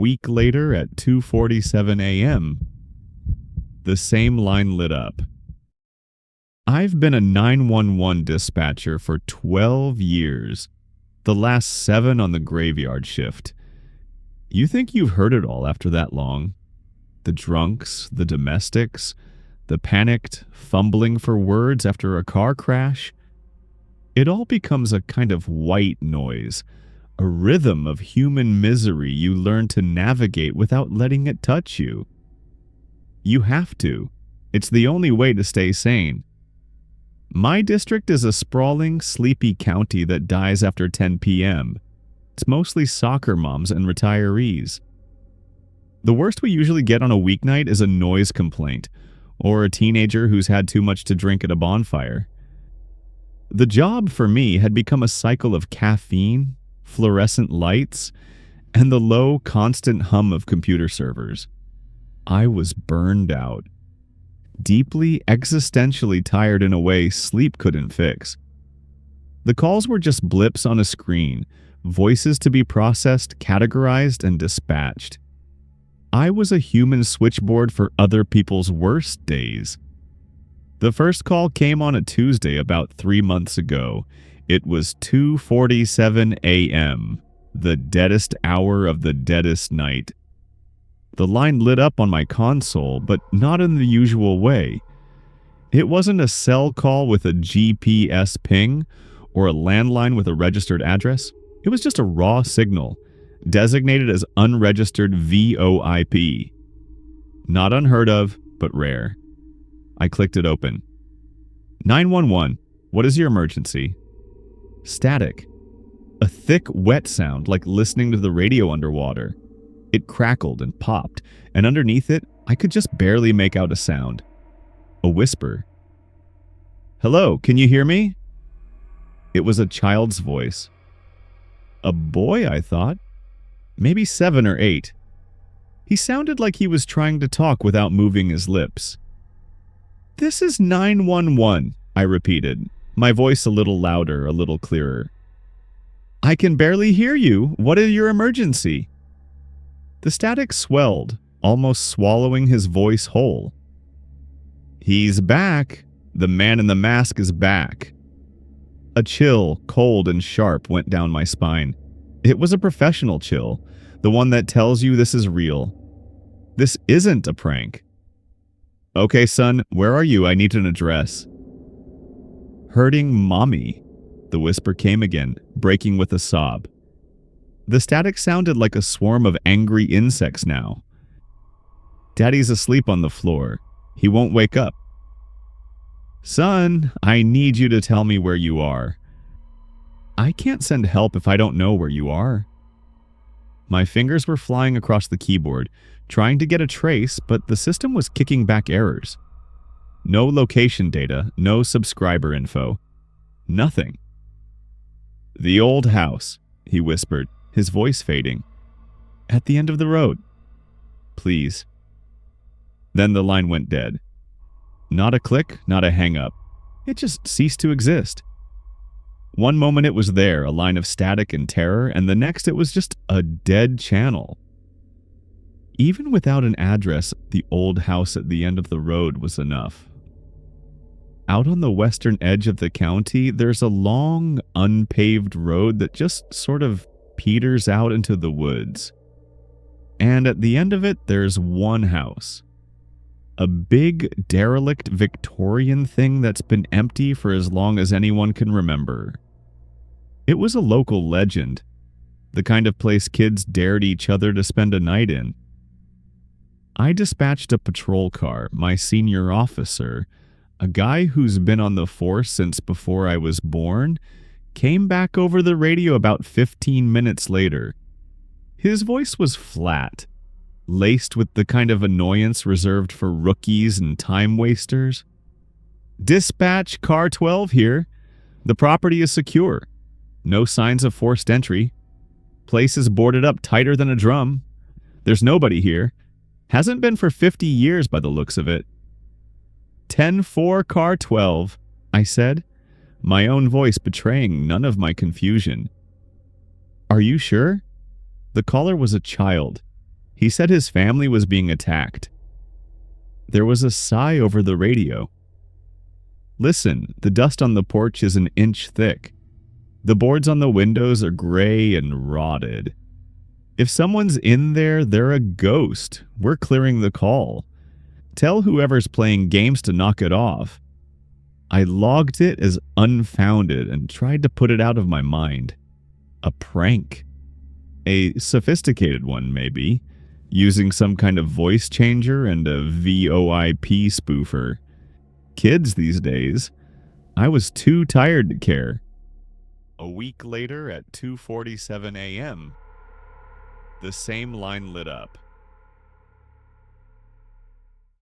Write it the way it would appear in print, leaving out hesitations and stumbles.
week later at 2:47 a.m., the same line lit up. I've been a 911 dispatcher for 12 years, the last 7 on the graveyard shift. You think you've heard it all after that long? The drunks, the domestics, the panicked, fumbling for words after a car crash. It all becomes a kind of white noise, a rhythm of human misery you learn to navigate without letting it touch you. You have to. It's the only way to stay sane. My district is a sprawling, sleepy county that dies after 10 p.m. It's mostly soccer moms and retirees. The worst we usually get on a weeknight is a noise complaint, or a teenager who's had too much to drink at a bonfire. The job for me had become a cycle of caffeine, fluorescent lights, and the low, constant hum of computer servers. I was burned out. Deeply, existentially tired in a way sleep couldn't fix. The calls were just blips on a screen, voices to be processed, categorized, and dispatched. I was a human switchboard for other people's worst days. The first call came on a Tuesday about 3 months ago. It was 2:47 a.m., the deadest hour of the deadest night. The line lit up on my console, but not in the usual way. It wasn't a cell call with a GPS ping or a landline with a registered address. It was just a raw signal, designated as unregistered VoIP. Not unheard of, but rare. I clicked it open. 911, what is your emergency? Static. A thick, wet sound like listening to the radio underwater. It crackled and popped, and underneath it, I could just barely make out a sound. A whisper. Hello, can you hear me? It was a child's voice. A boy, I thought. Maybe 7 or 8. He sounded like he was trying to talk without moving his lips. This is 911, I repeated, my voice a little louder, a little clearer. I can barely hear you. What is your emergency? The static swelled, almost swallowing his voice whole. He's back. The man in the mask is back. A chill, cold and sharp, went down my spine. It was a professional chill, the one that tells you this is real. This isn't a prank. Okay, son, where are you? I need an address. Hurting mommy, the whisper came again, breaking with a sob. The static sounded like a swarm of angry insects now. Daddy's asleep on the floor. He won't wake up. Son, I need you to tell me where you are. I can't send help if I don't know where you are. My fingers were flying across the keyboard, trying to get a trace, but the system was kicking back errors. No location data, no subscriber info. Nothing. The old house, he whispered, his voice fading. At the end of the road. Please. Then the line went dead. Not a click, not a hang-up. It just ceased to exist. One moment it was there, a line of static and terror, and the next it was just a dead channel. Even without an address, the old house at the end of the road was enough. Out on the western edge of the county, there's a long, unpaved road that just sort of peters out into the woods. And at the end of it, there's one house. A big, derelict Victorian thing that's been empty for as long as anyone can remember. It was a local legend, the kind of place kids dared each other to spend a night in. I dispatched a patrol car, my senior officer, a guy who's been on the force since before I was born, came back over the radio about 15 minutes later. His voice was flat, laced with the kind of annoyance reserved for rookies and time wasters. Dispatch, car 12 here. The property is secure. No signs of forced entry. Place is boarded up tighter than a drum. There's nobody here. Hasn't been for 50 years by the looks of it. 10-4, car 12, I said, my own voice betraying none of my confusion. Are you sure? The caller was a child. He said his family was being attacked. There was a sigh over the radio. Listen, the dust on the porch is an inch thick. The boards on the windows are gray and rotted. If someone's in there, they're a ghost. We're clearing the call. Tell whoever's playing games to knock it off. I logged it as unfounded and tried to put it out of my mind. A prank. A sophisticated one, maybe, using some kind of voice changer and a VoIP spoofer. Kids these days. I was too tired to care. A week later at 2:47 a.m., the same line lit up.